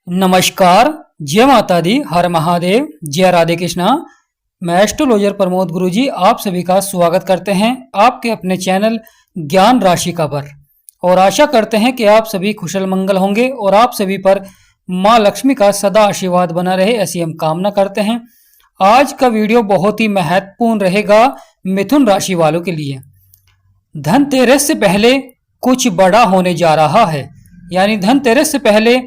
नमस्कार, जय माता दी, हर महादेव, जय राधे कृष्णा। मैं एस्ट्रोलॉजर प्रमोद गुरुजी आप सभी का स्वागत करते हैं आपके अपने चैनल ज्ञान राशि का पर, और आशा करते हैं कि आप सभी कुशल मंगल होंगे और आप सभी पर माँ लक्ष्मी का सदा आशीर्वाद बना रहे, ऐसी हम कामना करते हैं। आज का वीडियो बहुत ही महत्वपूर्ण रहेगा मिथुन राशि वालों के लिए। धनतेरस से पहले कुछ बड़ा होने जा रहा है, यानी धनतेरस से पहले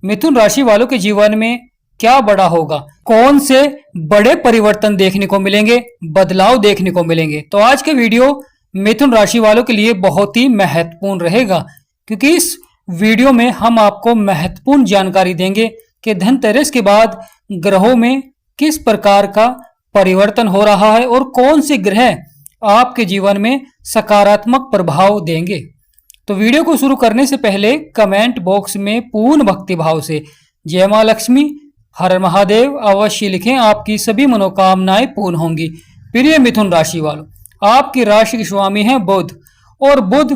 मिथुन राशि वालों के जीवन में क्या बड़ा होगा, कौन से बड़े परिवर्तन देखने को मिलेंगे, बदलाव देखने को मिलेंगे। तो आज का वीडियो मिथुन राशि वालों के लिए बहुत ही महत्वपूर्ण रहेगा, क्योंकि इस वीडियो में हम आपको महत्वपूर्ण जानकारी देंगे कि धनतेरस के बाद ग्रहों में किस प्रकार का परिवर्तन हो रहा है और कौन से ग्रह आपके जीवन में सकारात्मक प्रभाव देंगे। तो वीडियो को शुरू करने से पहले कमेंट बॉक्स में पूर्ण भक्ति भाव से जय मां लक्ष्मी, हर महादेव अवश्य लिखें, आपकी सभी मनोकामनाएं पूर्ण होंगी। प्रिय मिथुन राशि वालों, आपकी राशि के स्वामी हैं बुध, और बुध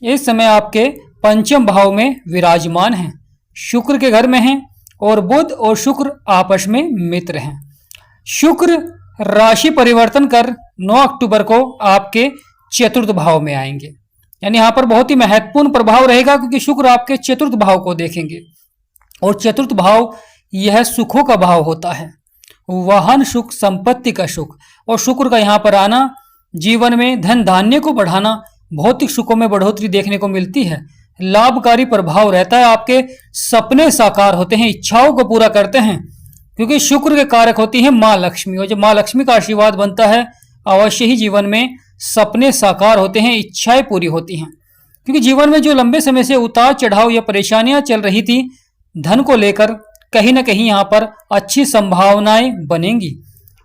इस समय आपके पंचम भाव में विराजमान हैं, शुक्र के घर में हैं, और बुध और शुक्र आपस में मित्र हैं। शुक्र राशि परिवर्तन कर 9 अक्टूबर को आपके चतुर्थ भाव में आएंगे, यानी यहां पर बहुत ही महत्वपूर्ण प्रभाव रहेगा, क्योंकि शुक्र आपके चतुर्थ भाव को देखेंगे, और चतुर्थ भाव यह सुखों का भाव होता है, वाहन सुख, संपत्ति का सुख। और शुक्र का यहाँ पर आना जीवन में धन धान्य को बढ़ाना, भौतिक सुखों में बढ़ोतरी देखने को मिलती है, लाभकारी प्रभाव रहता है, आपके सपने साकार होते हैं, इच्छाओं को पूरा करते हैं, क्योंकि शुक्र के कारक होती है माँ लक्ष्मी, और जब माँ लक्ष्मी का आशीर्वाद बनता है अवश्य ही जीवन में सपने साकार होते हैं, इच्छाएं पूरी होती हैं। क्योंकि जीवन में जो लंबे समय से उतार चढ़ाव या परेशानियां चल रही थी धन को लेकर, कहीं ना कहीं यहाँ पर अच्छी संभावनाएं बनेंगी,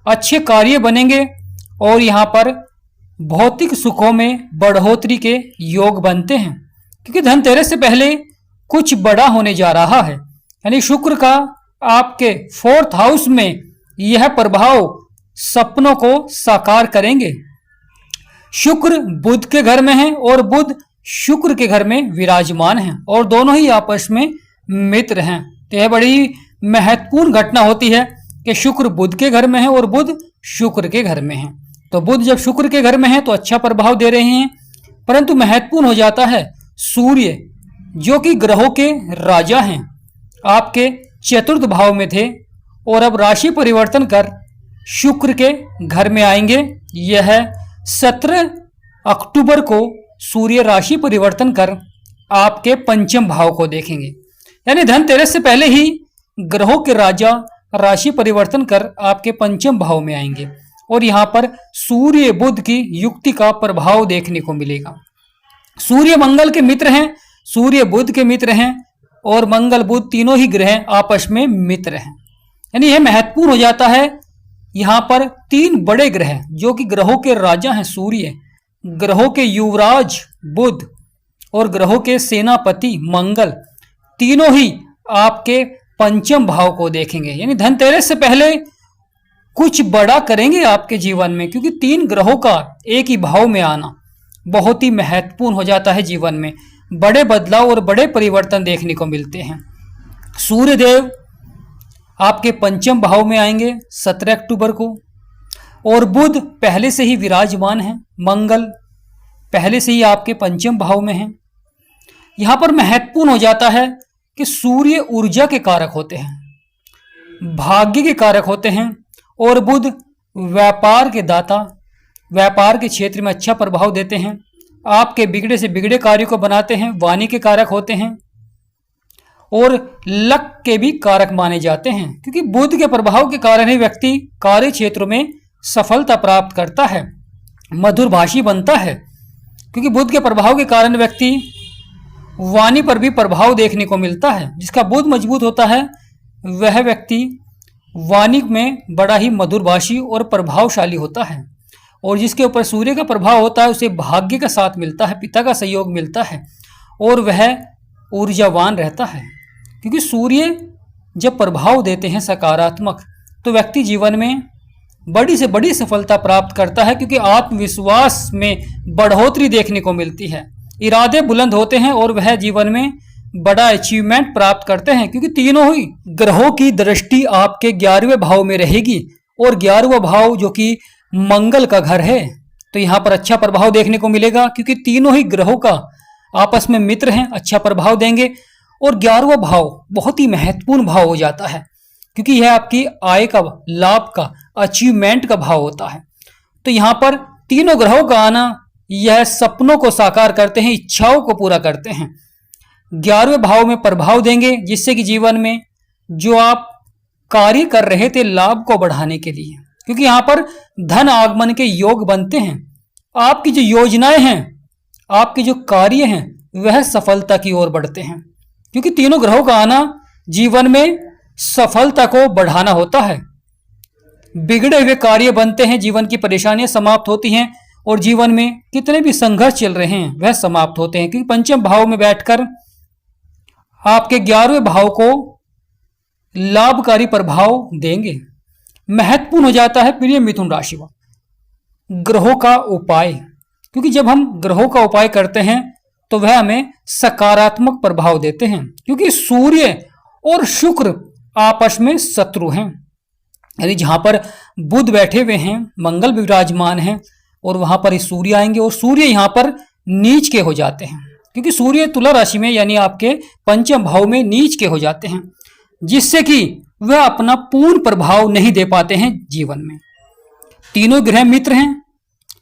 अच्छे कार्य बनेंगे, और यहाँ पर भौतिक सुखों में बढ़ोतरी के योग बनते हैं, क्योंकि धनतेरस से पहले कुछ बड़ा होने जा रहा है। यानी शुक्र का आपके 4th हाउस में यह प्रभाव सपनों को साकार करेंगे। शुक्र बुध के घर में है और बुध शुक्र के घर में विराजमान हैं, और दोनों ही आपस में मित्र हैं। तो यह बड़ी महत्वपूर्ण घटना होती है कि शुक्र बुध के घर में है और बुध शुक्र के घर में है। तो बुध जब शुक्र के घर में है तो अच्छा प्रभाव दे रहे हैं, परंतु महत्वपूर्ण हो जाता है सूर्य, जो कि ग्रहों के राजा हैं, आपके चतुर्थ भाव में थे और अब राशि परिवर्तन कर शुक्र के घर में आएंगे। यह 17 अक्टूबर को सूर्य राशि परिवर्तन कर आपके पंचम भाव को देखेंगे, यानी धनतेरस से पहले ही ग्रहों के राजा राशि परिवर्तन कर आपके पंचम भाव में आएंगे, और यहाँ पर सूर्य बुध की युक्ति का प्रभाव देखने को मिलेगा। सूर्य मंगल के मित्र हैं, सूर्य बुध के मित्र हैं, और मंगल बुध तीनों ही ग्रह आपस में मित्र हैं। यानी यह महत्वपूर्ण हो जाता है। यहाँ पर 3 बड़े ग्रह जो कि ग्रहों के राजा हैं, सूर्य, ग्रहों के युवराज बुध, और ग्रहों के सेनापति मंगल, तीनों ही आपके पंचम भाव को देखेंगे। यानी धनतेरस से पहले कुछ बड़ा करेंगे आपके जीवन में, क्योंकि 3 ग्रहों का एक ही भाव में आना बहुत ही महत्वपूर्ण हो जाता है। जीवन में बड़े बदलाव और बड़े परिवर्तन देखने को मिलते हैं। सूर्यदेव आपके पंचम भाव में आएंगे 17 अक्टूबर को, और बुध पहले से ही विराजमान है, मंगल पहले से ही आपके पंचम भाव में है। यहां पर महत्वपूर्ण हो जाता है कि सूर्य ऊर्जा के कारक होते हैं, भाग्य के कारक होते हैं, और बुध व्यापार के दाता, व्यापार के क्षेत्र में अच्छा प्रभाव देते हैं, आपके बिगड़े से बिगड़े कार्यों को बनाते हैं, वाणी के कारक होते हैं, और लक के भी कारक माने जाते हैं, क्योंकि बुध के प्रभाव के कारण ही व्यक्ति कार्य क्षेत्रों में सफलता प्राप्त करता है, मधुरभाषी बनता है। क्योंकि बुध के प्रभाव के कारण व्यक्ति वाणी पर भी प्रभाव देखने को मिलता है। जिसका बुध मजबूत होता है वह व्यक्ति वाणी में बड़ा ही मधुरभाषी और प्रभावशाली होता है, और जिसके ऊपर सूर्य का प्रभाव होता है उसे भाग्य का साथ मिलता है, पिता का सहयोग मिलता है, और वह ऊर्जावान रहता है। क्योंकि सूर्य जब प्रभाव देते हैं सकारात्मक, तो व्यक्ति जीवन में बड़ी से बड़ी सफलता प्राप्त करता है, क्योंकि आत्मविश्वास में बढ़ोतरी देखने को मिलती है, इरादे बुलंद होते हैं, और वह जीवन में बड़ा अचीवमेंट प्राप्त करते हैं, क्योंकि तीनों ही ग्रहों की दृष्टि आपके 11वें भाव में रहेगी और 11वां भाव जो कि मंगल का घर है, तो यहाँ पर अच्छा प्रभाव देखने को मिलेगा, क्योंकि तीनों ही ग्रहों का आपस में मित्र हैं, अच्छा प्रभाव देंगे। और 11वां भाव बहुत ही महत्वपूर्ण भाव हो जाता है, क्योंकि यह आपकी आय का, लाभ का, अचीवमेंट का भाव होता है। तो यहाँ पर तीनों ग्रहों का आना यह सपनों को साकार करते हैं, इच्छाओं को पूरा करते हैं। 11वें भाव में प्रभाव देंगे, जिससे कि जीवन में जो आप कार्य कर रहे थे लाभ को बढ़ाने के लिए, क्योंकि यहाँ पर धन आगमन के योग बनते हैं। आपकी जो योजनाएं हैं, आपके जो कार्य हैं, वह सफलता की ओर बढ़ते हैं, क्योंकि तीनों ग्रहों का आना जीवन में सफलता को बढ़ाना होता है। बिगड़े हुए कार्य बनते हैं, जीवन की परेशानियां समाप्त होती हैं और जीवन में कितने भी संघर्ष चल रहे हैं वह समाप्त होते हैं, क्योंकि पंचम भाव में बैठकर आपके 11वें भाव को लाभकारी प्रभाव देंगे। महत्वपूर्ण हो जाता है प्रिय मिथुन राशि वालों ग्रहों का उपाय, क्योंकि जब हम ग्रहों का उपाय करते हैं तो वह हमें सकारात्मक प्रभाव देते हैं, क्योंकि सूर्य और शुक्र आपस में शत्रु हैं। यानी जहां पर बुध बैठे हुए हैं, मंगल विराजमान हैं और वहां पर सूर्य आएंगे और सूर्य यहां पर नीच के हो जाते हैं, क्योंकि सूर्य तुला राशि में यानी आपके पंचम भाव में नीच के हो जाते हैं, जिससे कि वह अपना पूर्ण प्रभाव नहीं दे पाते हैं जीवन में। तीनों ग्रह मित्र हैं,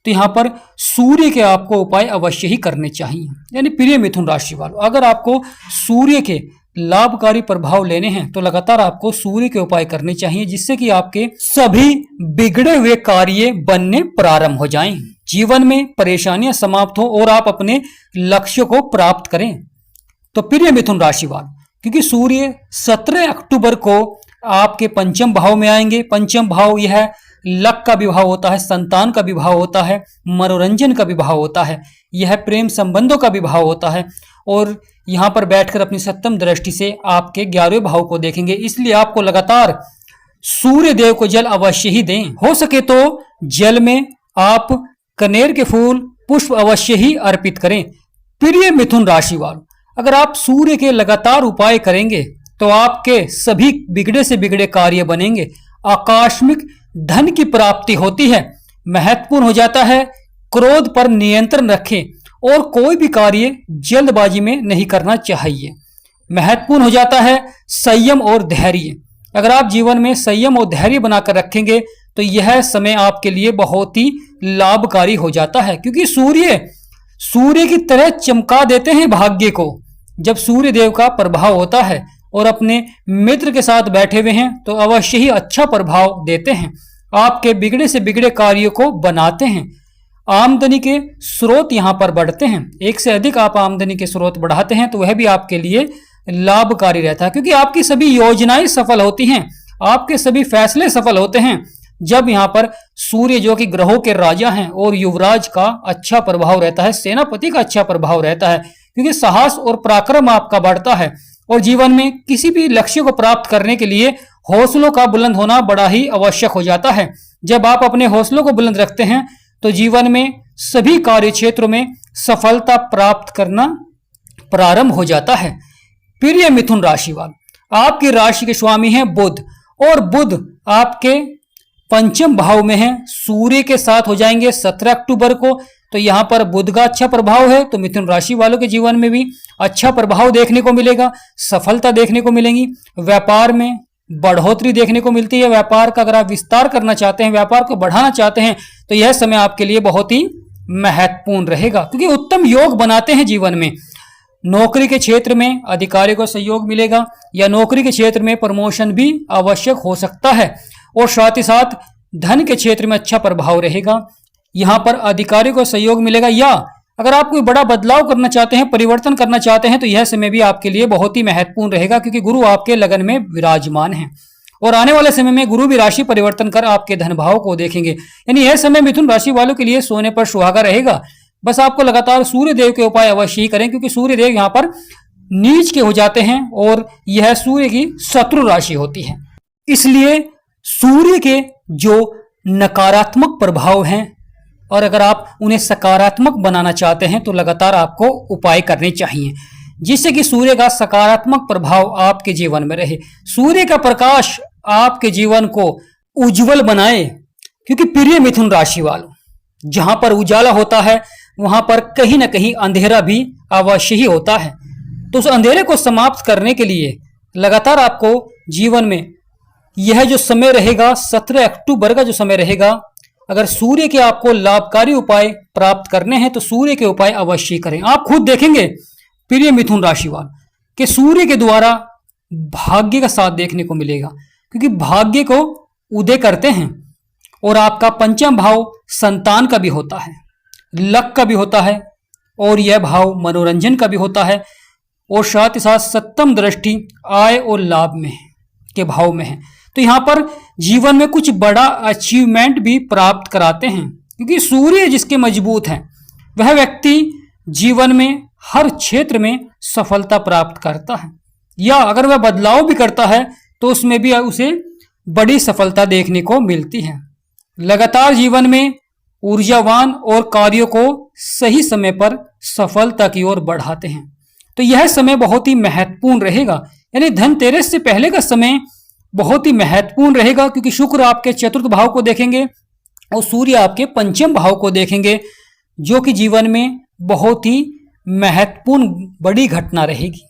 तो यहां पर सूर्य के आपको उपाय अवश्य ही करने चाहिए। यानी प्रिय मिथुन राशि वालों, अगर आपको सूर्य के लाभकारी प्रभाव लेने हैं तो लगातार आपको सूर्य के उपाय करने चाहिए, जिससे कि आपके सभी बिगड़े हुए कार्य बनने प्रारंभ हो जाएं, जीवन में परेशानियां समाप्त हो और आप अपने लक्ष्य को प्राप्त करें। तो प्रिय मिथुन राशि वालों, क्योंकि सूर्य 17 अक्टूबर को आपके पंचम भाव में आएंगे। पंचम भाव यह लक का विभाव होता है, संतान का विभाव होता है, मनोरंजन का विभाव होता है, यह प्रेम संबंधों का विभाव होता है और यहां पर बैठकर अपनी सप्तम दृष्टि से आपके 11वें भाव को देखेंगे। इसलिए आपको लगातार सूर्य देव को जल अवश्य ही दें। हो सके तो जल में आप कनेर के फूल, पुष्प अवश्य ही अर्पित करें। प्रिय मिथुन राशि वालों, अगर आप सूर्य के लगातार उपाय करेंगे तो आपके सभी बिगड़े से बिगड़े कार्य बनेंगे, आकस्मिक धन की प्राप्ति होती है। महत्वपूर्ण हो जाता है क्रोध पर नियंत्रण रखें और कोई भी कार्य जल्दबाजी में नहीं करना चाहिए। महत्वपूर्ण हो जाता है संयम और धैर्य। अगर आप जीवन में संयम और धैर्य बनाकर रखेंगे तो यह समय आपके लिए बहुत ही लाभकारी हो जाता है, क्योंकि सूर्य की तरह चमका देते हैं भाग्य को। जब सूर्य देव का प्रभाव होता है और अपने मित्र के साथ बैठे हुए हैं तो अवश्य ही अच्छा प्रभाव देते हैं, आपके बिगड़े से बिगड़े कार्यों को बनाते हैं। आमदनी के स्रोत यहां पर बढ़ते हैं, एक से अधिक आप आमदनी के स्रोत बढ़ाते हैं तो वह भी आपके लिए लाभकारी रहता है, क्योंकि आपकी सभी योजनाएं सफल होती हैं, आपके सभी फैसले सफल होते हैं जब यहाँ पर सूर्य जो कि ग्रहों के राजा हैं और युवराज का अच्छा प्रभाव रहता है, सेनापति का अच्छा प्रभाव रहता है, क्योंकि साहस और पराक्रम आपका बढ़ता है और जीवन में किसी भी लक्ष्य को प्राप्त करने के लिए हौसलों का बुलंद होना बड़ा ही आवश्यक हो जाता है। जब आप अपने हौसलों को बुलंद रखते हैं तो जीवन में सभी कार्य क्षेत्रों में सफलता प्राप्त करना प्रारंभ हो जाता है। प्रिय मिथुन राशि वाले, आपकी राशि के स्वामी हैं बुध और बुध आपके पंचम भाव में है, सूर्य के साथ हो जाएंगे 17 अक्टूबर को। तो यहाँ पर बुध का अच्छा प्रभाव है, तो मिथुन राशि वालों के जीवन में भी अच्छा प्रभाव देखने को मिलेगा, सफलता देखने को मिलेगी, व्यापार में बढ़ोतरी देखने को मिलती है। व्यापार का अगर आप विस्तार करना चाहते हैं, व्यापार को बढ़ाना चाहते हैं तो यह समय आपके लिए बहुत ही महत्वपूर्ण रहेगा, क्योंकि उत्तम योग बनाते हैं जीवन में। नौकरी के क्षेत्र में अधिकारियों को सहयोग मिलेगा या नौकरी के क्षेत्र में प्रमोशन भी आवश्यक हो सकता है और साथ ही साथ धन के क्षेत्र में अच्छा प्रभाव रहेगा। यहाँ पर अधिकारियों को सहयोग मिलेगा, या अगर आप कोई बड़ा बदलाव करना चाहते हैं, परिवर्तन करना चाहते हैं तो यह समय भी आपके लिए बहुत ही महत्वपूर्ण रहेगा, क्योंकि गुरु आपके लगन में विराजमान है और आने वाले समय में गुरु भी राशि परिवर्तन कर आपके धन भाव को देखेंगे। यानी यह समय मिथुन राशि वालों के लिए सोने पर सुहागा रहेगा। बस आपको लगातार सूर्य देव के उपाय अवश्य ही करें, क्योंकि सूर्य देव यहाँ पर नीच के हो जाते हैं और यह सूर्य की शत्रु राशि होती है। इसलिए सूर्य के जो नकारात्मक प्रभाव हैं और अगर आप उन्हें सकारात्मक बनाना चाहते हैं तो लगातार आपको उपाय करने चाहिए। जिससे कि सूर्य का सकारात्मक प्रभाव आपके जीवन में रहे। सूर्य का प्रकाश आपके जीवन को उज्जवल बनाए, क्योंकि प्रिय मिथुन राशि वालों, जहां पर उजाला होता है वहां पर कहीं ना कहीं अंधेरा भी अवश्य ही होता है। तो उस अंधेरे को समाप्त करने के लिए लगातार आपको जीवन में यह जो समय रहेगा 17 अक्टूबर का जो समय रहेगा, अगर सूर्य के आपको लाभकारी उपाय प्राप्त करने हैं तो सूर्य के उपाय अवश्य करें। आप खुद देखेंगे प्रिय मिथुन राशि वाले कि सूर्य के द्वारा भाग्य का साथ देखने को मिलेगा, क्योंकि भाग्य को उदय करते हैं और आपका पंचम भाव संतान का भी होता है, लक का भी होता है, और यह भाव मनोरंजन का भी होता है, और साथ ही साथ सप्तम दृष्टि आय और लाभ में के भाव में है। तो यहाँ पर जीवन में कुछ बड़ा अचीवमेंट भी प्राप्त कराते हैं, क्योंकि सूर्य जिसके मजबूत हैं वह व्यक्ति जीवन में हर क्षेत्र में सफलता प्राप्त करता है, या अगर वह बदलाव भी करता है तो उसमें भी उसे बड़ी सफलता देखने को मिलती है। लगातार जीवन में ऊर्जावान और कार्यों को सही समय पर सफलता की ओर बढ़ाते हैं। तो यह समय बहुत ही महत्वपूर्ण रहेगा, यानी धनतेरस से पहले का समय बहुत ही महत्वपूर्ण रहेगा, क्योंकि शुक्र आपके चतुर्थ भाव को देखेंगे और सूर्य आपके पंचम भाव को देखेंगे, जो कि जीवन में बहुत ही महत्वपूर्ण बड़ी घटना रहेगी,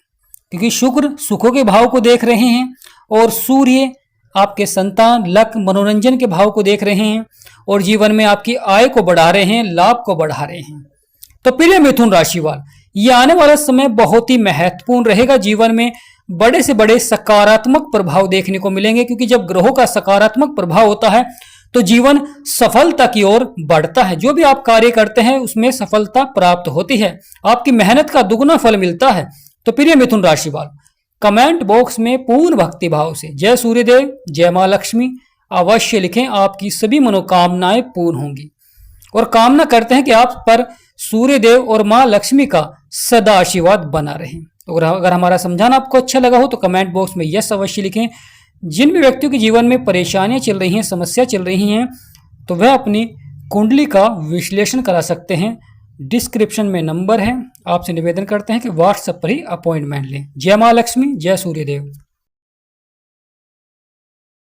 क्योंकि शुक्र सुखों के भाव को देख रहे हैं और सूर्य आपके संतान लक मनोरंजन के भाव को देख रहे हैं और जीवन में आपकी आय को बढ़ा रहे हैं, लाभ को बढ़ा रहे हैं। तो प्रिय मिथुन राशि वाले, ये आने वाला समय बहुत ही महत्वपूर्ण रहेगा। जीवन में बड़े से बड़े सकारात्मक प्रभाव देखने को मिलेंगे, क्योंकि जब ग्रहों का सकारात्मक प्रभाव होता है तो जीवन सफलता की ओर बढ़ता है। जो भी आप कार्य करते हैं उसमें सफलता प्राप्त होती है, आपकी मेहनत का दुगना फल मिलता है। तो प्रिय मिथुन राशि वालों, कमेंट बॉक्स में पूर्ण भक्ति भाव से जय सूर्यदेव जय मां लक्ष्मी अवश्य लिखें, आपकी सभी मनोकामनाएं पूर्ण होंगी। और कामना करते हैं कि आप पर सूर्यदेव और मां लक्ष्मी का सदा आशीर्वाद बना रहे। और अगर हमारा समझाना आपको अच्छा लगा हो तो कमेंट बॉक्स में यस अवश्य लिखें। जिन भी व्यक्तियों के जीवन में परेशानियां चल रही हैं, समस्या चल रही हैं, तो वह अपनी कुंडली का विश्लेषण करा सकते हैं। डिस्क्रिप्शन में नंबर है, आपसे निवेदन करते हैं कि व्हाट्सएप पर ही अपॉइंटमेंट लें। जय मां लक्ष्मी जय सूर्यदेव।